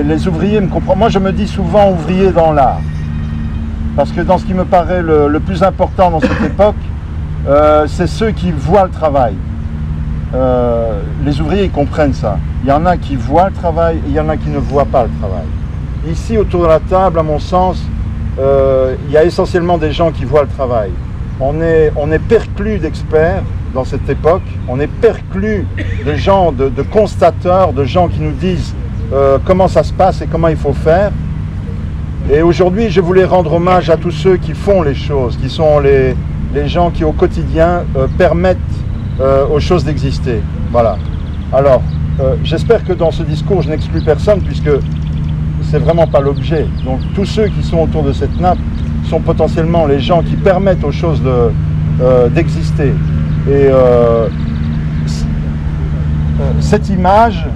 les ouvriers me comprennent. Moi, je me dis souvent ouvrier dans l'art. Parce que dans ce qui me paraît le plus important dans cette époque, c'est ceux qui voient le travail. Les ouvriers, ils comprennent ça. Il y en a qui voient le travail et il y en a qui ne voient pas le travail. Ici, autour de la table, à mon sens, il y a essentiellement des gens qui voient le travail. On est perclus d'experts dans cette époque, on est perclus de gens, de constateurs, de gens qui nous disent comment ça se passe et comment il faut faire. Et aujourd'hui, je voulais rendre hommage à tous ceux qui font les choses, qui sont les gens qui au quotidien permettent aux choses d'exister. Voilà. Alors, j'espère que dans ce discours, je n'exclus personne puisque c'est vraiment pas l'objet. Donc tous ceux qui sont autour de cette nappe sont potentiellement les gens qui permettent aux choses d'exister. Et cette image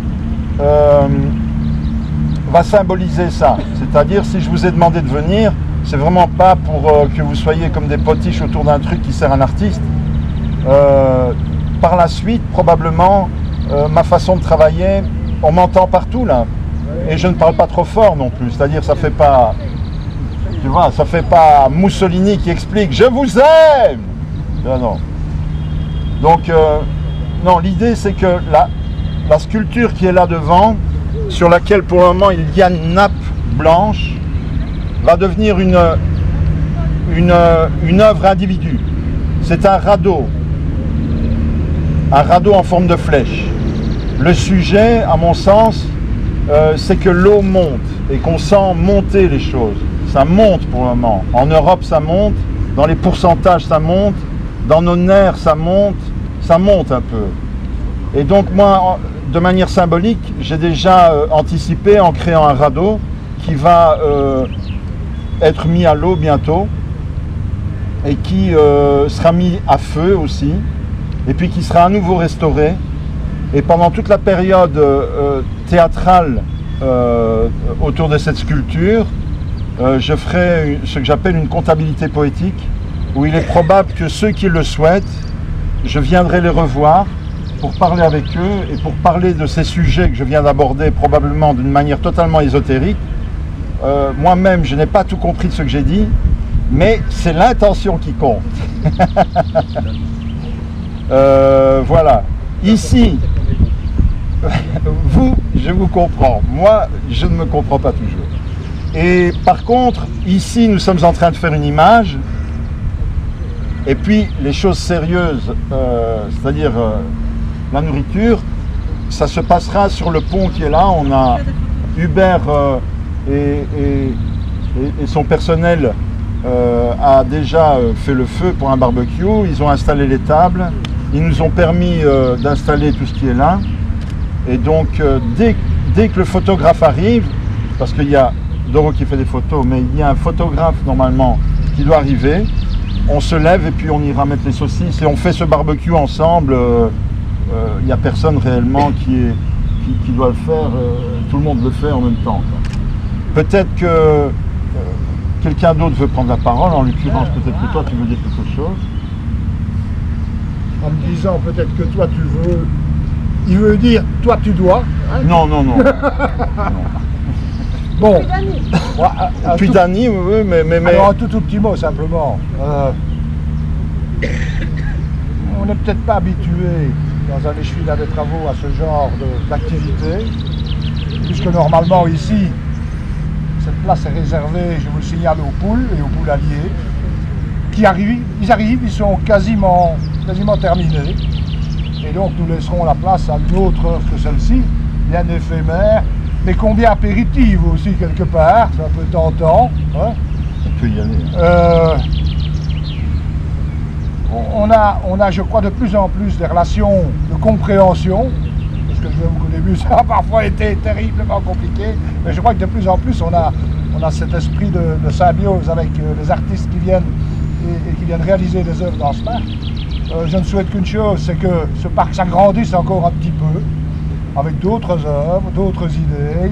va symboliser ça. C'est-à-dire, si je vous ai demandé de venir, c'est vraiment pas pour que vous soyez comme des potiches autour d'un truc qui sert un artiste. Par la suite, probablement, ma façon de travailler, on m'entend partout là. Et je ne parle pas trop fort non plus. C'est-à-dire, ça fait pas... Tu vois, ça fait pas Mussolini qui explique « Je vous aime !» Non, non. Donc, non, l'idée c'est que la sculpture qui est là devant, sur laquelle pour le moment il y a une nappe blanche, va devenir une œuvre individu. C'est un radeau en forme de flèche. Le sujet, à mon sens, c'est que l'eau monte et qu'on sent monter les choses. Ça monte pour le moment. En Europe, ça monte. Dans les pourcentages, ça monte. Dans nos nerfs, ça monte un peu. Et donc moi, de manière symbolique, j'ai déjà anticipé en créant un radeau qui va être mis à l'eau bientôt et qui sera mis à feu aussi, et puis qui sera à nouveau restauré. Et pendant toute la période théâtrale autour de cette sculpture, je ferai ce que j'appelle une comptabilité poétique, où il est probable que ceux qui le souhaitent, je viendrai les revoir pour parler avec eux et pour parler de ces sujets que je viens d'aborder probablement d'une manière totalement ésotérique. Moi-même, je n'ai pas tout compris de ce que j'ai dit, mais c'est l'intention qui compte. Voilà. Ici, vous, je vous comprends. Moi, je ne me comprends pas toujours. Et par contre, ici, nous sommes en train de faire une image. Et puis, les choses sérieuses, c'est-à-dire la nourriture, ça se passera sur le pont qui est là. On a Hubert et son personnel a déjà fait le feu pour un barbecue. Ils ont installé les tables. Ils nous ont permis d'installer tout ce qui est là. Et donc, dès que le photographe arrive, parce qu'il y a Doro qui fait des photos, mais il y a un photographe normalement qui doit arriver, on se lève et puis on ira mettre les saucisses et on fait ce barbecue ensemble. Il n'y a personne réellement qui doit le faire, tout le monde le fait en même temps. Peut-être que quelqu'un d'autre veut prendre la parole, en l'occurrence peut-être que toi tu veux dire quelque chose. En me disant peut-être que toi tu veux, il veut dire toi tu dois. Hein? Non, non, non. Non. Bon, Puis Dany, oui, mais... Alors un tout petit mot simplement. On n'est peut-être pas habitué dans un échevillage des travaux à ce genre d'activité, puisque normalement ici, cette place est réservée, je vous le signale, aux poules et aux poulaliers, qui arrivent, ils sont quasiment terminés, et donc nous laisserons la place à une autre œuvre que celle-ci, bien éphémère, mais combien apéritive aussi quelque part, c'est un peu tentant. Hein. On peut y aller. On a, je crois, de plus en plus des relations de compréhension, parce que je vous qu'au début ça a parfois été terriblement compliqué, mais je crois que de plus en plus on a cet esprit de symbiose avec les artistes qui viennent et qui viennent réaliser des œuvres dans ce parc. Je ne souhaite qu'une chose, c'est que ce parc s'agrandisse encore un petit peu, avec d'autres œuvres, d'autres idées,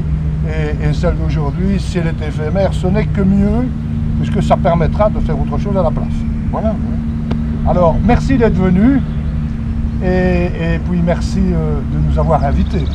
et celle d'aujourd'hui, si elle est éphémère, ce n'est que mieux, puisque ça permettra de faire autre chose à la place. Voilà. Alors, merci d'être venu, et puis merci de nous avoir invités.